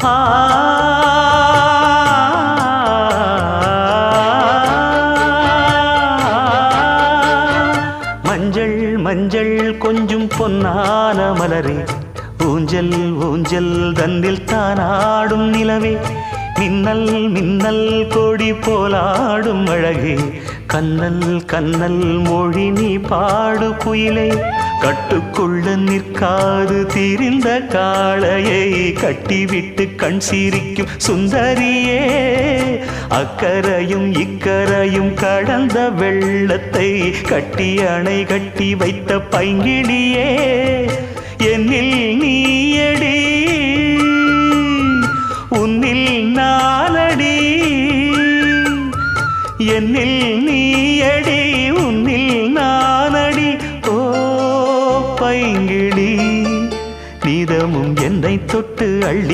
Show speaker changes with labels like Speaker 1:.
Speaker 1: ஆ மஞ்சள் மஞ்சள் கொஞ்சம் பொன்னான மலரே, ஊஞ்சல் ஊஞ்சல் தன்னில் தானாடும் நிலவே, மின்னல் மின்னல் கொடி போலாடும் அழகே, கண்ணல் கண்ணல் மொழி நீ பாடு குயிலே, கட்டுக்குள்ள நிற்காது திரிந்த காளையை கட்டிவிட்டு கண் சிரிக்கும் சுந்தரியே, அக்கரையும் இக்கரையும் கடந்த வெள்ளத்தை கட்டி அணை கட்டி வைத்த பைங்கிளியே, என்னில் நீயடி உன்னில் நானடி, என்னில் நீயடி உன்னில் நானடி. ஓ பைங்கிளி, நீதமும் என்னை தொட்டு அள்ளி